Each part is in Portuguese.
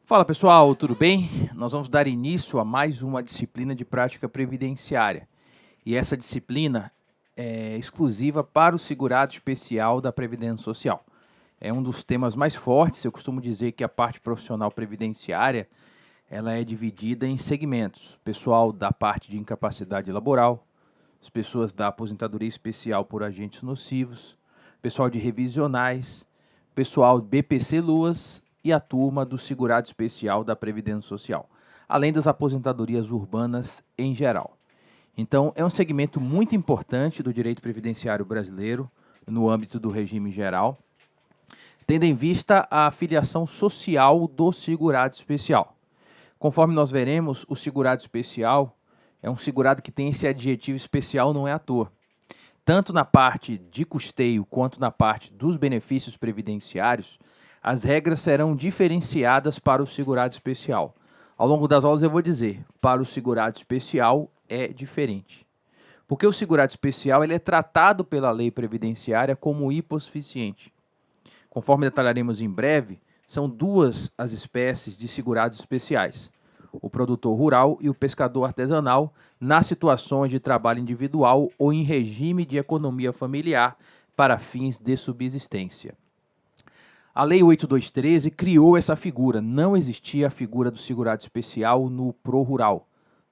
Fala pessoal, tudo bem? Nós vamos dar início a mais uma disciplina de prática previdenciária. E essa disciplina é exclusiva para o segurado especial da Previdência Social. É um dos temas mais fortes. Eu costumo dizer que a parte profissional previdenciária ela é dividida em segmentos. Pessoal da parte de incapacidade laboral, as pessoas da aposentadoria especial por agentes nocivos, pessoal de revisionais, pessoal BPC-Luas e a turma do segurado especial da Previdência Social, além das aposentadorias urbanas em geral. Então, é um segmento muito importante do direito previdenciário brasileiro, no âmbito do regime geral, tendo em vista a filiação social do segurado especial. Conforme nós veremos, o segurado especial é um segurado que tem esse adjetivo especial, não é à toa. Tanto na parte de custeio quanto na parte dos benefícios previdenciários, as regras serão diferenciadas para o segurado especial. Ao longo das aulas eu vou dizer, para o segurado especial é diferente. Porque o segurado especial ele é tratado pela lei previdenciária como hipossuficiente. Conforme detalharemos em breve, são duas as espécies de segurados especiais: o produtor rural e o pescador artesanal, nas situações de trabalho individual ou em regime de economia familiar para fins de subsistência. A Lei 8213 criou essa figura. Não existia a figura do segurado especial no Pro-Rural.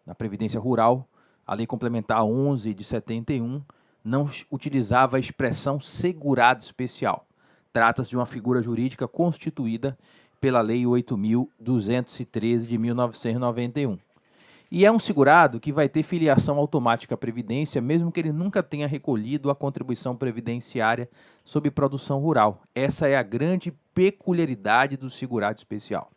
Na Previdência Rural, a Lei Complementar 11 de 71 não utilizava a expressão segurado especial. Trata-se de uma figura jurídica constituída pela Lei 8.213 de 1991. E é um segurado que vai ter filiação automática à Previdência, mesmo que ele nunca tenha recolhido a contribuição previdenciária sobre produção rural. Essa é a grande peculiaridade do segurado especial.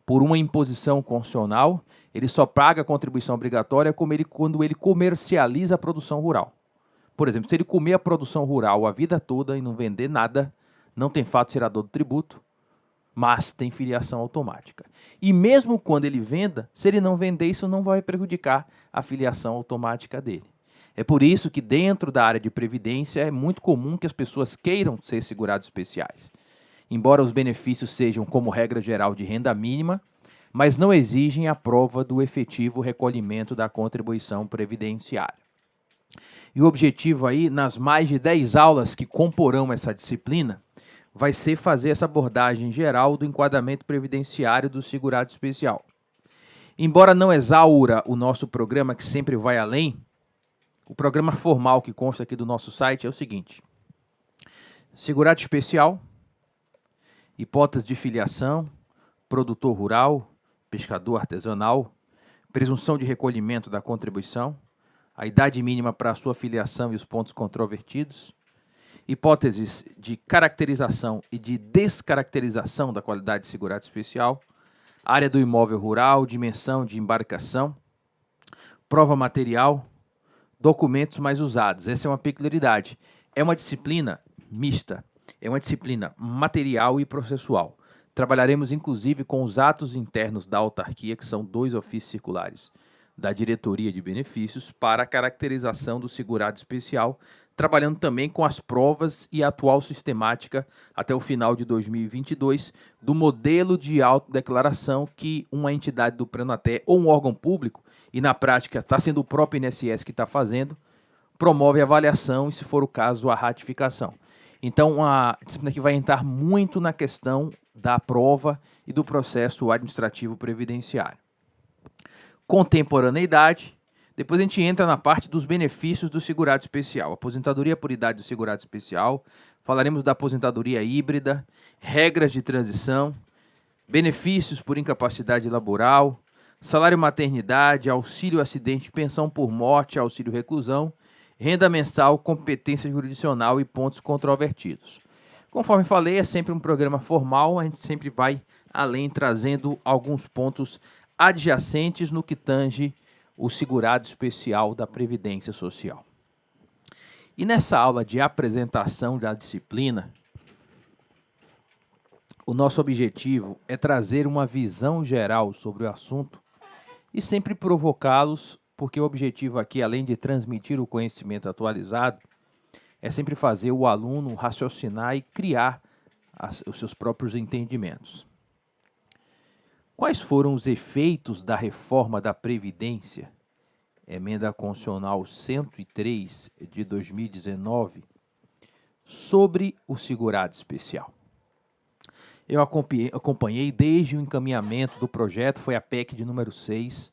Por uma imposição constitucional, ele só paga a contribuição obrigatória quando ele comercializa a produção rural. Por exemplo, se ele comer a produção rural a vida toda e não vender nada, não tem fato gerador do tributo, mas tem filiação automática. E mesmo quando ele venda, se ele não vender, isso não vai prejudicar a filiação automática dele. É por isso que dentro da área de previdência é muito comum que as pessoas queiram ser segurados especiais. Embora os benefícios sejam, como regra geral, de renda mínima, mas não exigem a prova do efetivo recolhimento da contribuição previdenciária. E o objetivo aí, nas mais de 10 aulas que comporão essa disciplina, vai ser fazer essa abordagem geral do enquadramento previdenciário do segurado especial. Embora não exaura o nosso programa, que sempre vai além, o programa formal que consta aqui do nosso site é o seguinte: segurado especial, hipótese de filiação, produtor rural, pescador artesanal, presunção de recolhimento da contribuição, a idade mínima para a sua filiação e os pontos controvertidos, hipóteses de caracterização e de descaracterização da qualidade de segurado especial, área do imóvel rural, dimensão de embarcação, prova material, documentos mais usados. Essa é uma peculiaridade. É uma disciplina mista, é uma disciplina material e processual. Trabalharemos inclusive com os atos internos da autarquia, que são 2 ofícios circulares da Diretoria de Benefícios, para a caracterização do segurado especial, trabalhando também com as provas e a atual sistemática até o final de 2022 do modelo de autodeclaração que uma entidade do Pronaté ou um órgão público, e na prática está sendo o próprio INSS que está fazendo, promove a avaliação e, se for o caso, a ratificação. Então, a disciplina aqui vai entrar muito na questão da prova e do processo administrativo previdenciário. Contemporaneidade. Depois a gente entra na parte dos benefícios do segurado especial. Aposentadoria por idade do segurado especial. Falaremos da aposentadoria híbrida, regras de transição, benefícios por incapacidade laboral, salário maternidade, auxílio acidente, pensão por morte, auxílio reclusão, renda mensal, competência jurisdicional e pontos controvertidos. Conforme falei, é sempre um programa formal, a gente sempre vai além, trazendo alguns pontos adjacentes no que tange o segurado especial da Previdência Social. E nessa aula de apresentação da disciplina, o nosso objetivo é trazer uma visão geral sobre o assunto e sempre provocá-los, porque o objetivo aqui, além de transmitir o conhecimento atualizado, é sempre fazer o aluno raciocinar e criar os seus próprios entendimentos. Quais foram os efeitos da reforma da Previdência, Emenda Constitucional 103 de 2019, sobre o segurado especial? Eu acompanhei desde o encaminhamento do projeto, foi a PEC de número 6.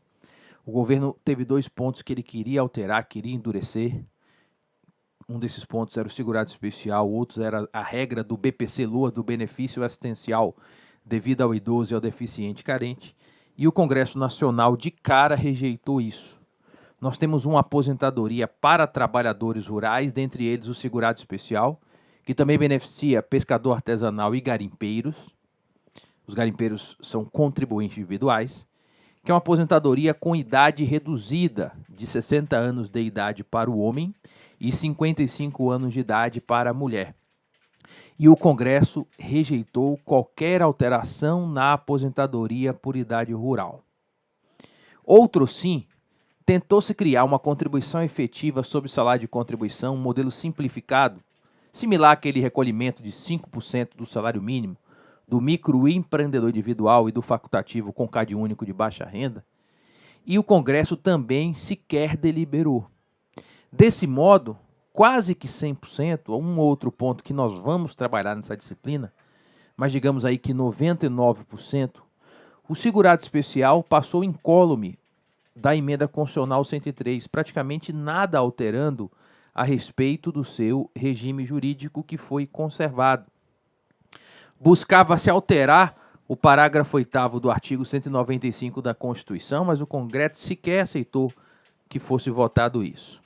O governo teve 2 pontos que ele queria alterar, queria endurecer. Um desses pontos era o segurado especial, outros era a regra do BPC-LOA, do benefício assistencial devido ao idoso e ao deficiente carente. E o Congresso Nacional de cara rejeitou isso. Nós temos uma aposentadoria para trabalhadores rurais, dentre eles o segurado especial, que também beneficia pescador artesanal e garimpeiros. Os garimpeiros são contribuintes individuais, que é uma aposentadoria com idade reduzida, de 60 anos de idade para o homem e 55 anos de idade para a mulher. E o Congresso rejeitou qualquer alteração na aposentadoria por idade rural. Outro sim, tentou-se criar uma contribuição efetiva sobre o salário de contribuição, um modelo simplificado, similar àquele recolhimento de 5% do salário mínimo, do microempreendedor individual e do facultativo com CAD único de baixa renda, e o Congresso também sequer deliberou. Desse modo, quase que 100%, um outro ponto que nós vamos trabalhar nessa disciplina, mas digamos aí que 99%, o segurado especial passou incólume da Emenda Constitucional 103, praticamente nada alterando a respeito do seu regime jurídico que foi conservado. Buscava-se alterar o parágrafo 8º do artigo 195 da Constituição, mas o Congresso sequer aceitou que fosse votado isso.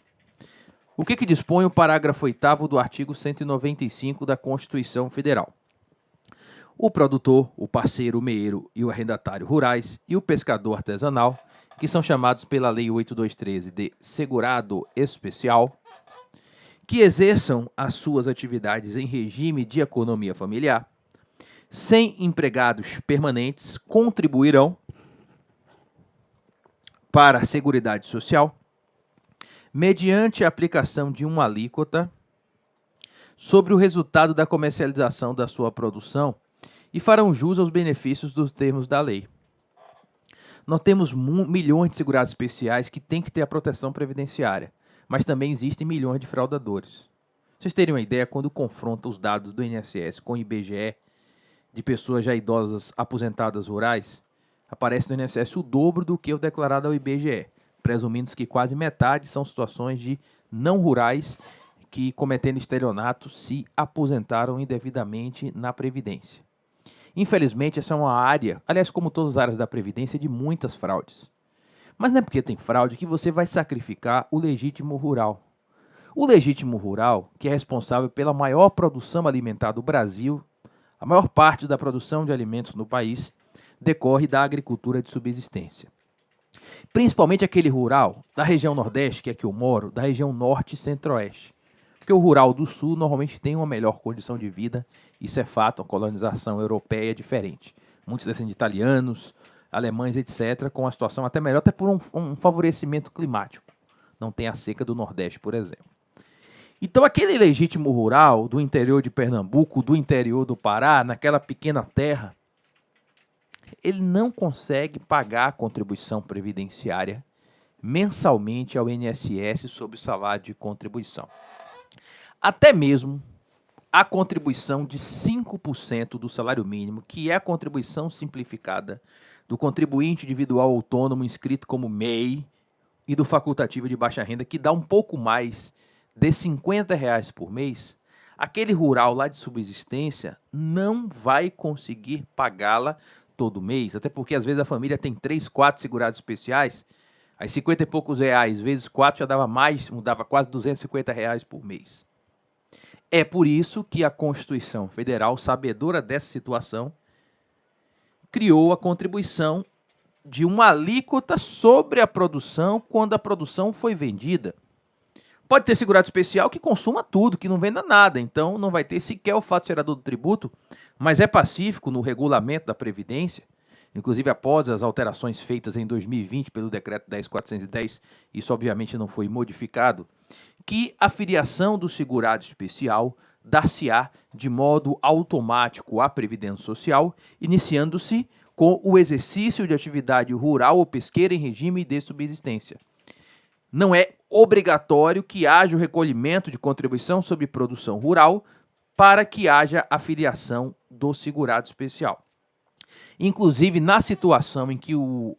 O que dispõe o parágrafo 8º do artigo 195 da Constituição Federal? O produtor, o parceiro, o meeiro e o arrendatário rurais e o pescador artesanal, que são chamados pela Lei 8213 de segurado especial, que exerçam as suas atividades em regime de economia familiar, sem empregados permanentes, contribuirão para a Seguridade Social, mediante a aplicação de uma alíquota sobre o resultado da comercialização da sua produção e farão jus aos benefícios dos termos da lei. Nós temos milhões de segurados especiais que têm que ter a proteção previdenciária, mas também existem milhões de fraudadores. Vocês terem uma ideia, quando confrontam os dados do INSS com o IBGE, de pessoas já idosas aposentadas rurais, aparece no INSS o dobro do que o declarado ao IBGE, presumindo que quase metade são situações de não rurais que, cometendo estelionato, se aposentaram indevidamente na Previdência. Infelizmente, essa é uma área, aliás, como todas as áreas da Previdência, de muitas fraudes. Mas não é porque tem fraude que você vai sacrificar o legítimo rural. O legítimo rural, que é responsável pela maior produção alimentar do Brasil, a maior parte da produção de alimentos no país, decorre da agricultura de subsistência. Principalmente aquele rural da região Nordeste, que é que eu moro, da região Norte e Centro-Oeste. Porque o rural do Sul normalmente tem uma melhor condição de vida, isso é fato, a colonização europeia é diferente. Muitos descendem de italianos, alemães, etc., com uma situação até melhor, até por um favorecimento climático. Não tem a seca do Nordeste, por exemplo. Então, aquele legítimo rural do interior de Pernambuco, do interior do Pará, naquela pequena terra, ele não consegue pagar a contribuição previdenciária mensalmente ao INSS sobre o salário de contribuição. Até mesmo a contribuição de 5% do salário mínimo, que é a contribuição simplificada do contribuinte individual autônomo inscrito como MEI e do facultativo de baixa renda, que dá um pouco mais de R$50 por mês, aquele rural lá de subsistência não vai conseguir pagá-la todo mês, até porque às vezes a família tem 3, 4 segurados especiais, aí 50 e poucos reais vezes 4 já dava mais, dava quase R$250 por mês. É por isso que a Constituição Federal, sabedora dessa situação, criou a contribuição de uma alíquota sobre a produção quando a produção foi vendida. Pode ter segurado especial que consuma tudo, que não venda nada, então não vai ter sequer o fato gerador do tributo, mas é pacífico no regulamento da Previdência, inclusive após as alterações feitas em 2020 pelo Decreto 10.410, isso obviamente não foi modificado, que a filiação do segurado especial dar-se-á de modo automático à Previdência Social, iniciando-se com o exercício de atividade rural ou pesqueira em regime de subsistência. Não é obrigatório que haja o recolhimento de contribuição sobre produção rural para que haja a filiação do segurado especial. Inclusive, na situação em que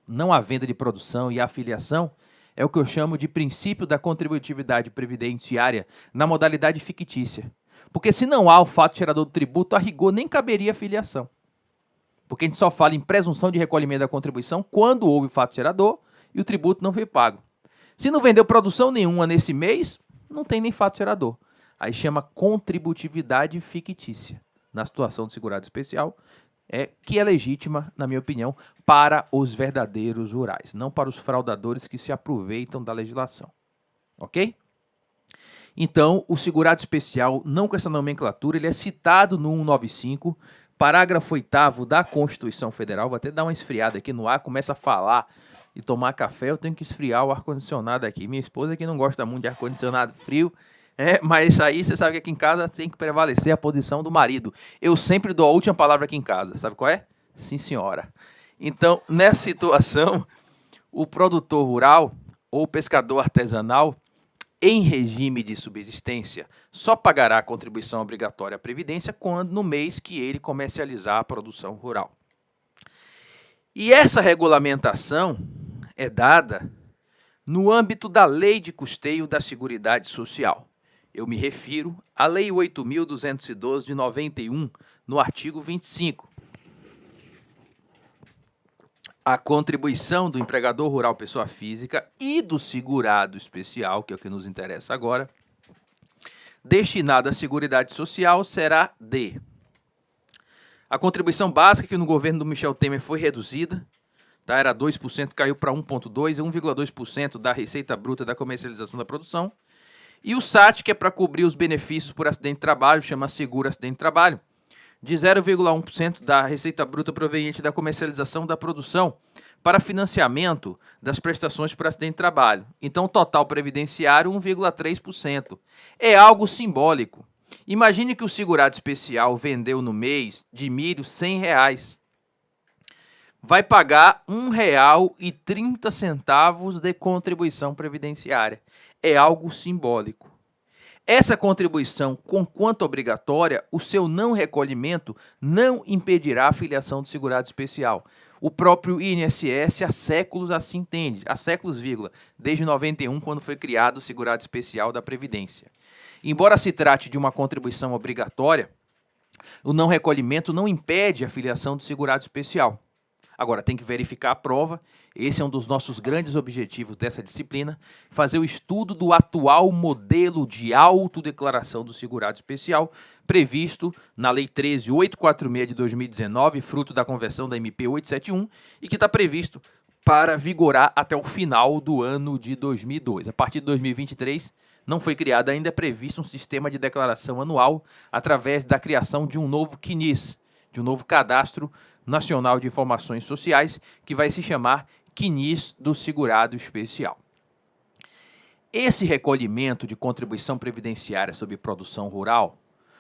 não há venda de produção e há filiação, é o que eu chamo de princípio da contributividade previdenciária na modalidade fictícia. Porque se não há o fato gerador do tributo, a rigor nem caberia a filiação. Porque a gente só fala em presunção de recolhimento da contribuição quando houve o fato gerador e o tributo não foi pago. Se não vendeu produção nenhuma nesse mês, não tem nem fato gerador. Aí chama contributividade fictícia, na situação do segurado especial, que é legítima, na minha opinião, para os verdadeiros rurais, não para os fraudadores que se aproveitam da legislação. Ok? Então, o segurado especial, não com essa nomenclatura, ele é citado no 195, parágrafo 8º da Constituição Federal. Vou até dar uma esfriada aqui no ar, começa a falar e tomar café, eu tenho que esfriar o ar-condicionado aqui. Minha esposa que não gosta muito de ar-condicionado frio, mas aí você sabe que aqui em casa tem que prevalecer a posição do marido. Eu sempre dou a última palavra aqui em casa. Sabe qual é? Sim, senhora. Então, nessa situação, o produtor rural ou pescador artesanal, em regime de subsistência, só pagará a contribuição obrigatória à Previdência no mês que ele comercializar a produção rural. E essa regulamentação é dada no âmbito da Lei de Custeio da Seguridade Social. Eu me refiro à Lei 8.212 de 91, no artigo 25. A contribuição do empregador rural pessoa física e do segurado especial, que é o que nos interessa agora, destinada à Seguridade Social será de... A contribuição básica, que no governo do Michel Temer foi reduzida, tá? Era 2%, caiu para 1,2%, 1,2% da receita bruta da comercialização da produção. E o SAT, que é para cobrir os benefícios por acidente de trabalho, chama Seguro Acidente de Trabalho, de 0,1% da receita bruta proveniente da comercialização da produção para financiamento das prestações por acidente de trabalho. Então, o total previdenciário, 1,3%. É algo simbólico. Imagine que o segurado especial vendeu no mês de milho R$100. Vai pagar R$1,30 de contribuição previdenciária. É algo simbólico. Essa contribuição, conquanto obrigatória, o seu não recolhimento não impedirá a filiação do segurado especial. O próprio INSS há séculos assim entende, há séculos, desde 91, quando foi criado o segurado especial da Previdência. Embora se trate de uma contribuição obrigatória, o não recolhimento não impede a filiação do segurado especial. Agora, tem que verificar a prova. Esse é um dos nossos grandes objetivos dessa disciplina, fazer o estudo do atual modelo de autodeclaração do segurado especial, previsto na Lei 13.846 de 2019, fruto da conversão da MP 871, e que está previsto para vigorar até o final do ano de 2002. A partir de 2023, não foi criado ainda, é previsto um sistema de declaração anual através da criação de um novo CNIS, de um novo Cadastro Nacional de Informações Sociais, que vai se chamar CNIS do Segurado Especial. Esse recolhimento de contribuição previdenciária sobre produção rural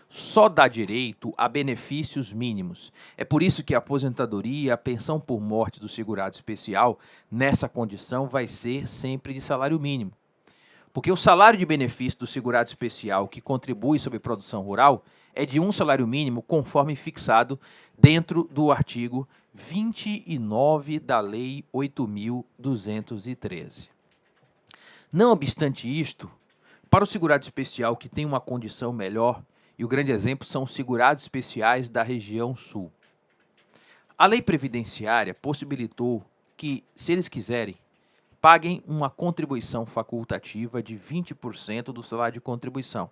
só dá direito a benefícios mínimos. É por isso que a aposentadoria, a pensão por morte do segurado especial, nessa condição, vai ser sempre de salário mínimo. Porque o salário de benefício do segurado especial que contribui sobre produção rural é de um salário mínimo conforme fixado dentro do artigo 29 da Lei 8.213. Não obstante isto, para o segurado especial que tem uma condição melhor, e o grande exemplo são os segurados especiais da região sul, a lei previdenciária possibilitou que, se eles quiserem, paguem uma contribuição facultativa de 20% do salário de contribuição,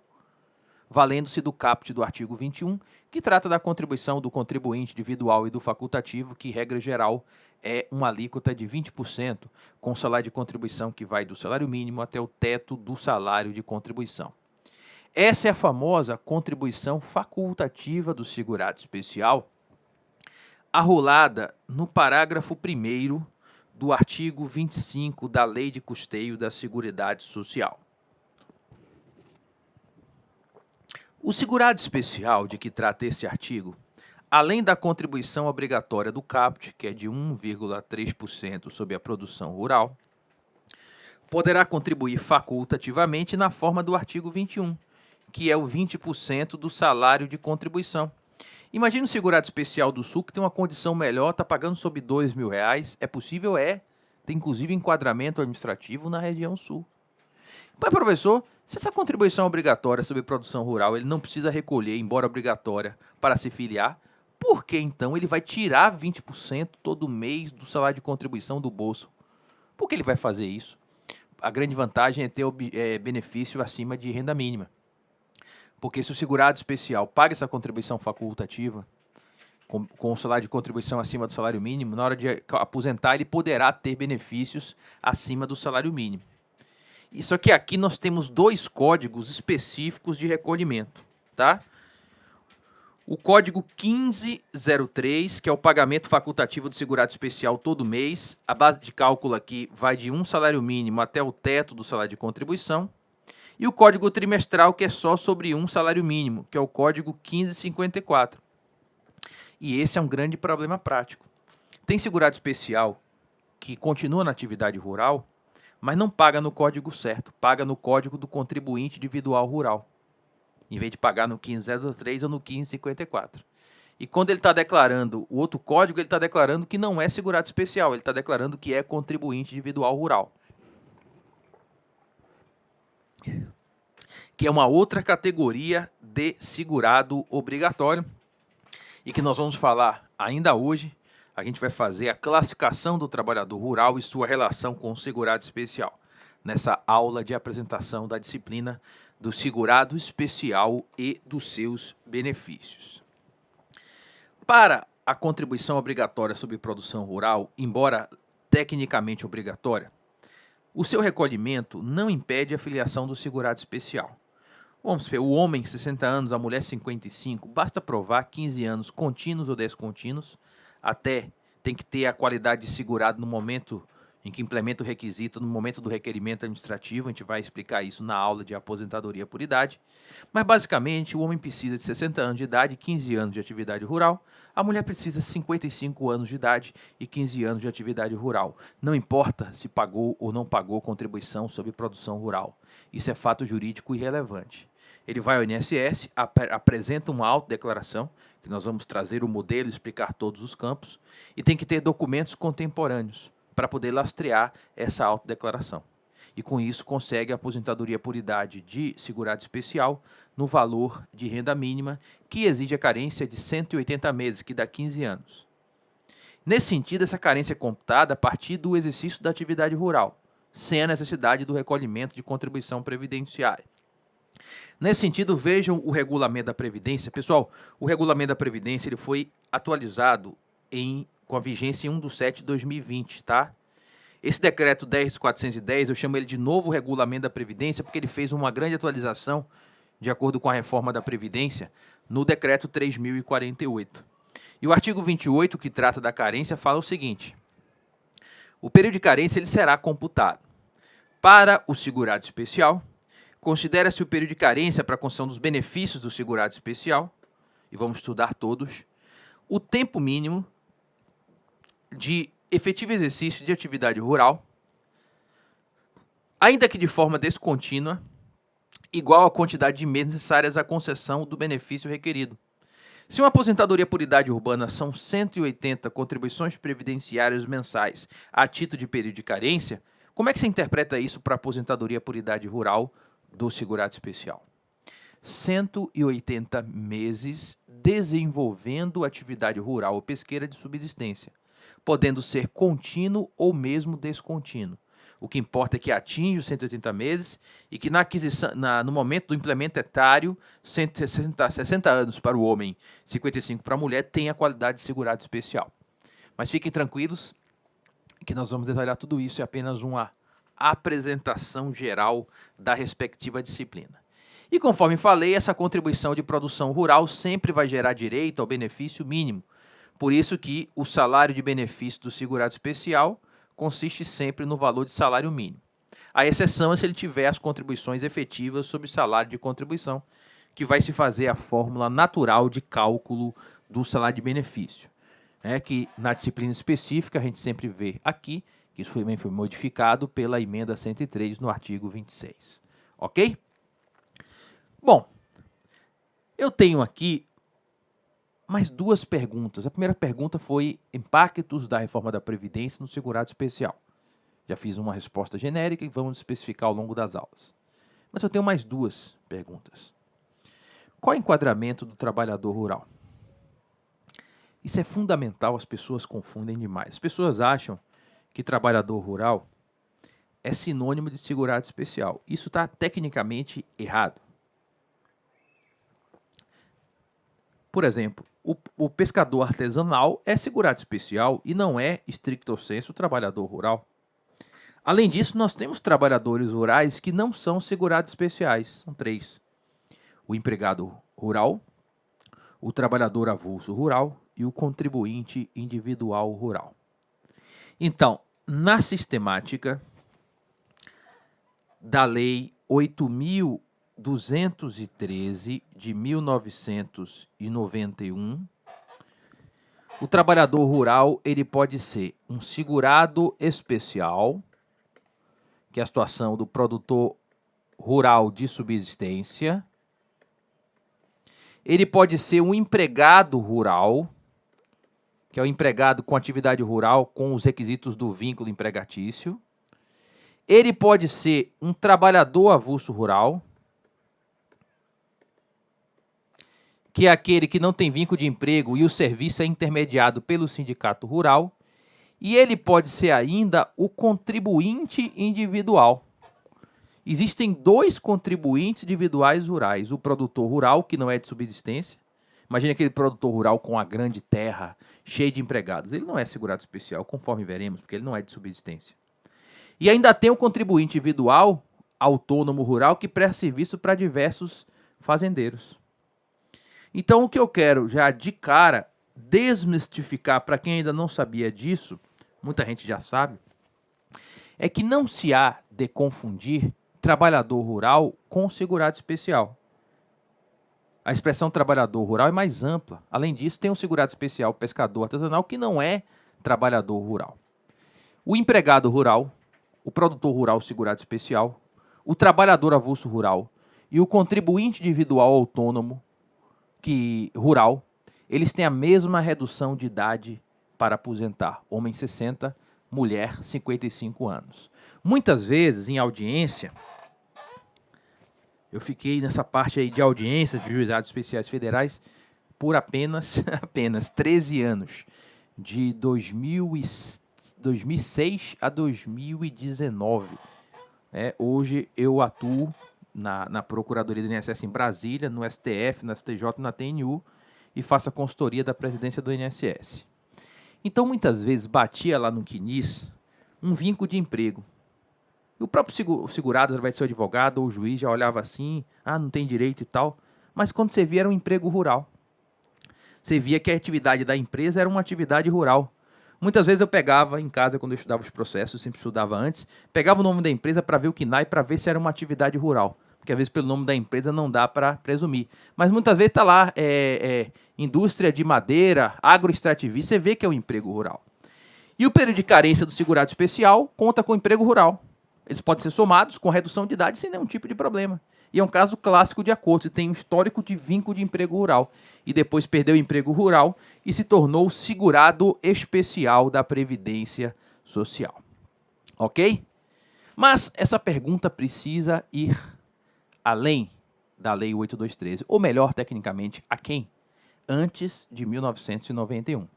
valendo-se do caput do artigo 21, que trata da contribuição do contribuinte individual e do facultativo, que, regra geral, é uma alíquota de 20%, com o salário de contribuição que vai do salário mínimo até o teto do salário de contribuição. Essa é a famosa contribuição facultativa do segurado especial, arrolada no parágrafo 1º do artigo 25 da Lei de Custeio da Seguridade Social. O segurado especial de que trata esse artigo além da contribuição obrigatória do CAPT, que é de 1,3% sobre a produção rural, poderá contribuir facultativamente na forma do artigo 21, que é o 20% do salário de contribuição. Imagina um segurado especial do Sul que tem uma condição melhor, está pagando sobre R$ 2.000. É possível? É. Tem inclusive enquadramento administrativo na região Sul. Mas, professor, se essa contribuição é obrigatória sobre produção rural, ele não precisa recolher, embora obrigatória, para se filiar, por que então ele vai tirar 20% todo mês do salário de contribuição do bolso? Por que ele vai fazer isso? A grande vantagem é ter benefício acima de renda mínima. Porque se o segurado especial paga essa contribuição facultativa, com o salário de contribuição acima do salário mínimo, na hora de aposentar ele poderá ter benefícios acima do salário mínimo. Só que aqui nós temos dois códigos específicos de recolhimento, tá? O código 1503, que é o pagamento facultativo do segurado especial todo mês. A base de cálculo aqui vai de um salário mínimo até o teto do salário de contribuição. E o código trimestral, que é só sobre um salário mínimo, que é o código 1554. E esse é um grande problema prático. Tem segurado especial que continua na atividade rural, mas não paga no código certo, paga no código do contribuinte individual rural, em vez de pagar no 1503 ou no 1554. E quando ele está declarando o outro código, ele está declarando que não é segurado especial, ele está declarando que é contribuinte individual rural, que é uma outra categoria de segurado obrigatório, e que nós vamos falar ainda hoje. A gente vai fazer a classificação do trabalhador rural e sua relação com o segurado especial, nessa aula de apresentação da disciplina do segurado especial e dos seus benefícios. Para a contribuição obrigatória sobre produção rural, embora tecnicamente obrigatória, o seu recolhimento não impede a filiação do segurado especial. Vamos ver, o homem 60 anos, a mulher 55, basta provar 15 anos contínuos ou descontínuos, até tem que ter a qualidade de segurado no momento em que implementa o requisito, no momento do requerimento administrativo. A gente vai explicar isso na aula de aposentadoria por idade. Mas, basicamente, o homem precisa de 60 anos de idade e 15 anos de atividade rural. A mulher precisa de 55 anos de idade e 15 anos de atividade rural. Não importa se pagou ou não pagou contribuição sobre produção rural. Isso é fato jurídico irrelevante. Ele vai ao INSS, apresenta uma autodeclaração, que nós vamos trazer o modelo e explicar todos os campos, e tem que ter documentos contemporâneos para poder lastrear essa autodeclaração. E com isso consegue a aposentadoria por idade de segurado especial no valor de renda mínima, que exige a carência de 180 meses, que dá 15 anos. Nesse sentido, essa carência é computada a partir do exercício da atividade rural, sem a necessidade do recolhimento de contribuição previdenciária. Nesse sentido, vejam o regulamento da Previdência. Pessoal, o regulamento da Previdência ele foi atualizado com a vigência em 1/7/2020, tá? Esse decreto 10.410, eu chamo ele de novo regulamento da Previdência, porque ele fez uma grande atualização, de acordo com a reforma da Previdência, no decreto 3.048. E o artigo 28, que trata da carência, fala o seguinte: o período de carência ele será computado para o segurado especial. Considera-se o período de carência para a concessão dos benefícios do segurado especial, e vamos estudar todos, o tempo mínimo de efetivo exercício de atividade rural, ainda que de forma descontínua, igual à quantidade de meses necessárias à concessão do benefício requerido. Se uma aposentadoria por idade urbana são 180 contribuições previdenciárias mensais a título de período de carência, como é que você interpreta isso para a aposentadoria por idade rural do segurado especial? 180 meses desenvolvendo atividade rural ou pesqueira de subsistência, podendo ser contínuo ou mesmo descontínuo. O que importa é que atinge os 180 meses e que na aquisição, no momento do implemento etário, 60 anos para o homem, 55 para a mulher, tem a qualidade de segurado especial. Mas fiquem tranquilos que nós vamos detalhar tudo isso, é apenas uma apresentação geral da respectiva disciplina. E conforme falei, essa contribuição de produção rural sempre vai gerar direito ao benefício mínimo. Por isso que o salário de benefício do segurado especial consiste sempre no valor de salário mínimo. A exceção é se ele tiver as contribuições efetivas sobre o salário de contribuição, que vai se fazer a fórmula natural de cálculo do salário de benefício. Que na disciplina específica a gente sempre vê aqui, que isso também foi modificado pela emenda 103 no artigo 26. Ok? Bom, eu tenho aqui mais duas perguntas. A primeira pergunta foi impactos da reforma da Previdência no segurado especial. Já fiz uma resposta genérica e vamos especificar ao longo das aulas. Mas eu tenho mais duas perguntas. Qual é o enquadramento do trabalhador rural? Isso é fundamental, as pessoas confundem demais. As pessoas acham que trabalhador rural é sinônimo de segurado especial. Isso está tecnicamente errado. Por exemplo, o pescador artesanal é segurado especial e não é, stricto sensu, trabalhador rural. Além disso, nós temos trabalhadores rurais que não são segurados especiais. São três: o empregado rural, o trabalhador avulso rural e o contribuinte individual rural. Então, na sistemática da Lei 8.213 de 1991, o trabalhador rural ele pode ser um segurado especial, que é a situação do produtor rural de subsistência. Ele pode ser um empregado rural, que é o empregado com atividade rural com os requisitos do vínculo empregatício. Ele pode ser um trabalhador avulso rural, que é aquele que não tem vínculo de emprego e o serviço é intermediado pelo sindicato rural. E ele pode ser ainda o contribuinte individual. Existem dois contribuintes individuais rurais: o produtor rural, que não é de subsistência. Imagina aquele produtor rural com a grande terra, cheio de empregados. Ele não é segurado especial, conforme veremos, porque ele não é de subsistência. E ainda tem o contribuinte individual, autônomo rural, que presta serviço para diversos fazendeiros. Então, o que eu quero já de cara desmistificar para quem ainda não sabia disso, muita gente já sabe, é que não se há de confundir trabalhador rural com segurado especial. A expressão trabalhador rural é mais ampla. Além disso, tem um segurado especial pescador artesanal que não é trabalhador rural. O empregado rural, o produtor rural segurado especial, o trabalhador avulso rural e o contribuinte individual autônomo rural, eles têm a mesma redução de idade para aposentar. Homem 60, mulher 55 anos. Muitas vezes, em audiência, eu fiquei nessa parte aí de audiência de juizados especiais federais por apenas 13 anos, de 2006 a 2019. Hoje eu atuo na Procuradoria do INSS em Brasília, no STF, no STJ, na TNU, e faço a consultoria da presidência do INSS. Então, muitas vezes, batia lá no CNIS um vínculo de emprego. E o próprio segurado, vai ser o advogado ou o juiz, já olhava assim, não tem direito e tal. Mas quando você via, era um emprego rural. Você via que a atividade da empresa era uma atividade rural. Muitas vezes eu pegava em casa, quando eu estudava os processos, eu sempre estudava antes, pegava o nome da empresa para ver o KNAI, para ver se era uma atividade rural. Porque às vezes pelo nome da empresa não dá para presumir. Mas muitas vezes está lá, indústria de madeira, agroextrativista, você vê que é um emprego rural. E o período de carência do segurado especial conta com emprego rural. Eles podem ser somados com redução de idade sem nenhum tipo de problema. E é um caso clássico de acordo. Você tem um histórico de vínculo de emprego rural. E depois perdeu o emprego rural e se tornou segurado especial da Previdência Social. Ok? Mas essa pergunta precisa ir além da Lei 8.213. Ou melhor, tecnicamente, a quem? Antes de 1991.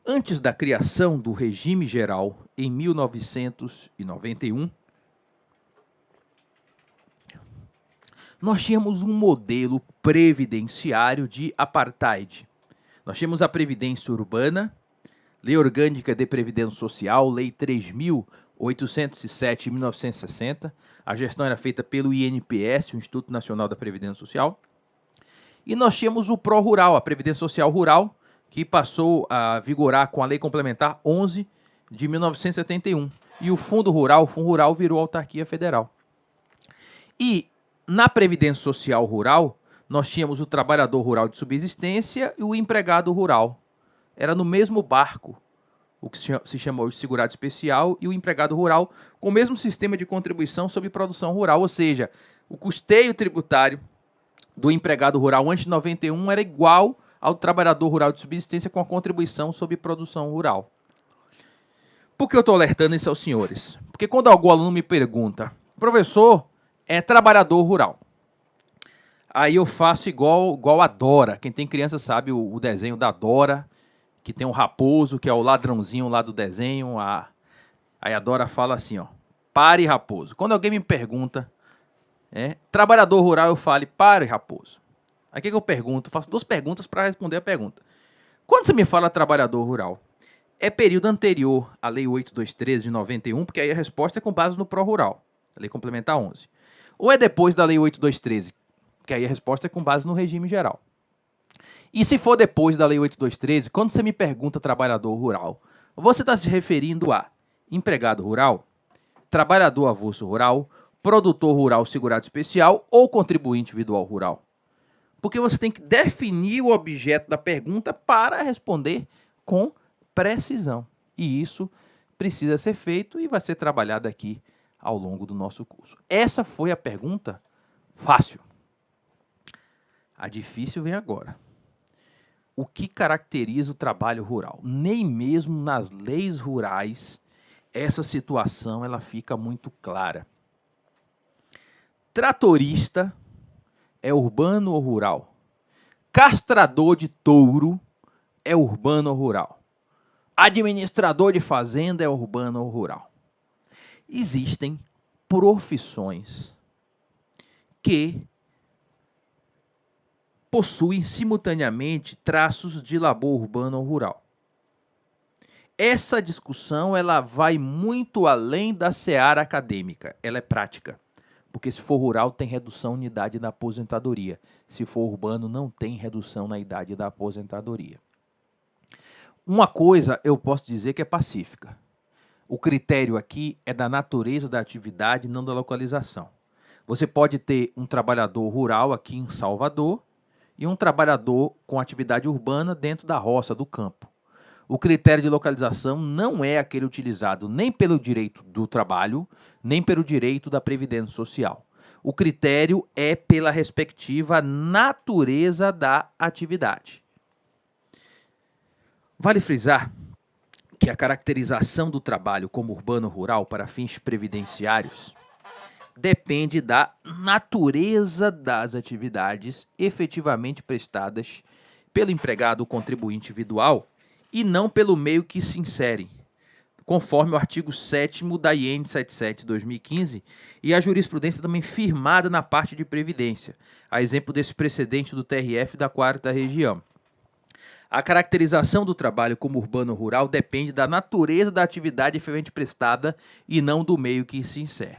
Antes da criação do regime geral, em 1991, nós tínhamos um modelo previdenciário de apartheid. Nós tínhamos a Previdência Urbana, Lei Orgânica de Previdência Social, Lei 3.807 de 1960. A gestão era feita pelo INPS, o Instituto Nacional da Previdência Social. E nós tínhamos o Pró-Rural, a Previdência Social Rural, que passou a vigorar com a Lei Complementar 11 de 1971. E o Fundo Rural virou autarquia federal. E na Previdência Social Rural, nós tínhamos o trabalhador rural de subsistência e o empregado rural. Era no mesmo barco, o que se chamou de segurado especial e o empregado rural, com o mesmo sistema de contribuição sobre produção rural, ou seja, o custeio tributário do empregado rural antes de 91 era igual ao trabalhador rural de subsistência com a contribuição sobre produção rural. Por que eu estou alertando isso aos senhores? Porque quando algum aluno me pergunta, professor, é trabalhador rural. Aí eu faço igual a Dora. Quem tem criança sabe o desenho da Dora, que tem um raposo, que é o ladrãozinho lá do desenho. Aí a Dora fala assim, ó, pare, raposo. Quando alguém me pergunta, trabalhador rural, eu falo, pare, raposo. Aí o que eu pergunto? Faço 2 perguntas para responder a pergunta. Quando você me fala trabalhador rural, é período anterior à Lei 8.213 de 91, porque aí a resposta é com base no Pró-Rural, a Lei Complementar 11. Ou é depois da Lei 8.213, porque aí a resposta é com base no regime geral. E se for depois da Lei 8.213, quando você me pergunta trabalhador rural, você está se referindo a empregado rural, trabalhador avulso rural, produtor rural segurado especial ou contribuinte individual rural? Porque você tem que definir o objeto da pergunta para responder com precisão. E isso precisa ser feito e vai ser trabalhado aqui ao longo do nosso curso. Essa foi a pergunta fácil. A difícil vem agora. O que caracteriza o trabalho rural? Nem mesmo nas leis rurais essa situação ela fica muito clara. Tratorista é urbano ou rural? Castrador de touro é urbano ou rural? Administrador de fazenda é urbano ou rural? Existem profissões que possuem simultaneamente traços de labor urbano ou rural. Essa discussão ela vai muito além da seara acadêmica, ela é prática. Porque se for rural tem redução na idade da aposentadoria. Se for urbano não tem redução na idade da aposentadoria. Uma coisa eu posso dizer que é pacífica. O critério aqui é da natureza da atividade, não da localização. Você pode ter um trabalhador rural aqui em Salvador e um trabalhador com atividade urbana dentro da roça, do campo. O critério de localização não é aquele utilizado nem pelo direito do trabalho, nem pelo direito da previdência social. O critério é pela respectiva natureza da atividade. Vale frisar que a caracterização do trabalho como urbano-rural para fins previdenciários depende da natureza das atividades efetivamente prestadas pelo empregado ou contribuinte individual e não pelo meio que se inserem, conforme o artigo 7º da IN 77/2015 e a jurisprudência também firmada na parte de previdência, a exemplo desse precedente do TRF da 4ª Região. A caracterização do trabalho como urbano-rural depende da natureza da atividade efetivamente prestada e não do meio que se insere.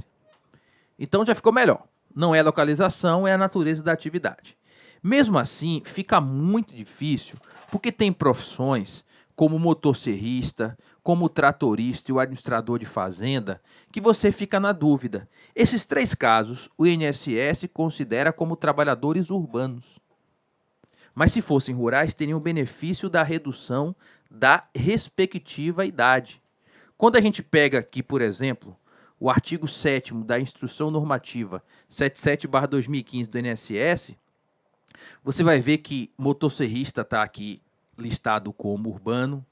Então já ficou melhor. Não é a localização, é a natureza da atividade. Mesmo assim, fica muito difícil, porque tem profissões como o motosserrista, como o tratorista e o administrador de fazenda, que você fica na dúvida. Esses 3 casos, o INSS considera como trabalhadores urbanos. Mas se fossem rurais, teriam o benefício da redução da respectiva idade. Quando a gente pega aqui, por exemplo, o artigo 7º da Instrução Normativa 77/2015 do INSS, você vai ver que motosserrista está aqui listado como urbano,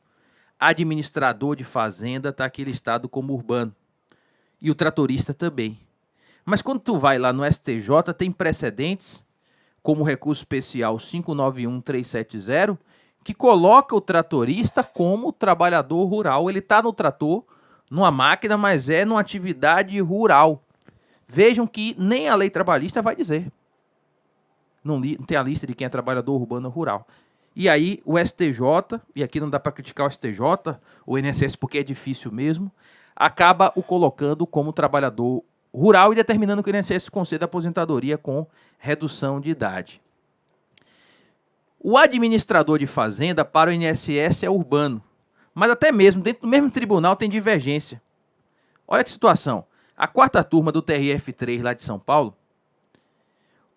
administrador de fazenda está aqui listado como urbano, e o tratorista também. Mas quando tu vai lá no STJ, tem precedentes, como o recurso especial 591370, que coloca o tratorista como trabalhador rural. Ele está no trator, numa máquina, mas é numa atividade rural. Vejam que nem a lei trabalhista vai dizer. Não tem a lista de quem é trabalhador urbano ou rural. E aí o STJ, e aqui não dá para criticar o STJ, o INSS porque é difícil mesmo, acaba o colocando como trabalhador rural e determinando que o INSS conceda aposentadoria com redução de idade. O administrador de fazenda para o INSS é urbano, mas até mesmo dentro do mesmo tribunal tem divergência. Olha que situação. A 4ª turma do TRF3 lá de São Paulo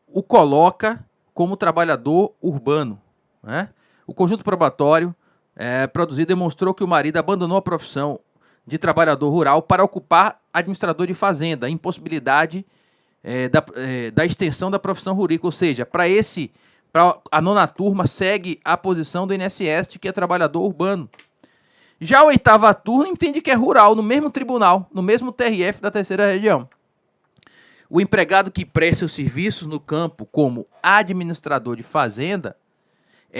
o coloca como trabalhador urbano, né? O conjunto probatório produzido demonstrou que o marido abandonou a profissão de trabalhador rural para ocupar administrador de fazenda, impossibilidade da extensão da profissão rurícola, ou seja, para a nona turma segue a posição do INSS de que é trabalhador urbano. Já a oitava turma entende que é rural, no mesmo tribunal, no mesmo TRF da terceira região. O empregado que presta os serviços no campo como administrador de fazenda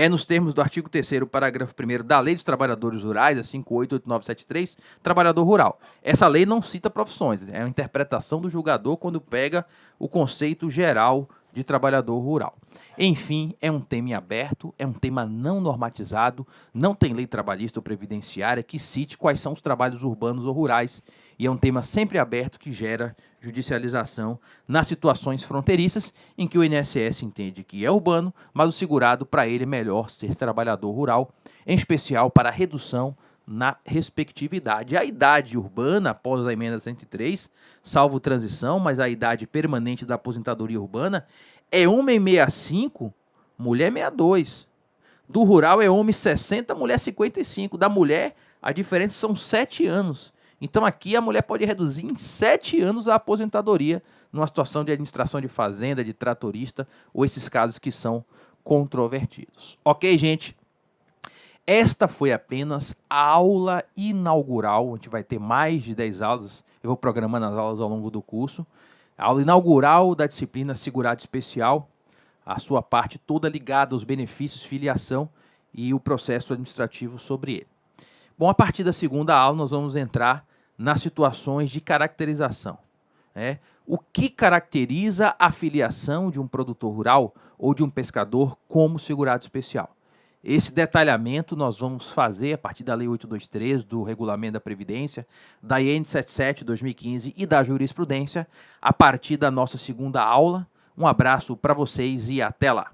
nos termos do artigo 3º, parágrafo 1º da Lei dos Trabalhadores Rurais, a 588973, trabalhador rural. Essa lei não cita profissões, é a interpretação do julgador quando pega o conceito geral de trabalhador rural. Enfim, é um tema em aberto, é um tema não normatizado, não tem lei trabalhista ou previdenciária que cite quais são os trabalhos urbanos ou rurais, e é um tema sempre aberto que gera judicialização nas situações fronteiriças em que o INSS entende que é urbano, mas o segurado, para ele, é melhor ser trabalhador rural, em especial para a redução na respectividade. A idade urbana, após a emenda 103, salvo transição, mas a idade permanente da aposentadoria urbana é homem 65, mulher 62. Do rural é homem 60, mulher 55. Da mulher, a diferença são 7 anos. Então aqui a mulher pode reduzir em 7 anos a aposentadoria numa situação de administração de fazenda, de tratorista, ou esses casos que são controvertidos. Ok, gente? Esta foi apenas a aula inaugural. A gente vai ter mais de 10 aulas. Eu vou programando as aulas ao longo do curso. A aula inaugural da disciplina Segurado Especial, a sua parte toda ligada aos benefícios, filiação e o processo administrativo sobre ele. Bom, a partir da segunda aula nós vamos entrar nas situações de caracterização. O que caracteriza a filiação de um produtor rural ou de um pescador como segurado especial? Esse detalhamento nós vamos fazer a partir da Lei 823, do Regulamento da Previdência, da IN 77/2015 e da jurisprudência, a partir da nossa segunda aula. Um abraço para vocês e até lá!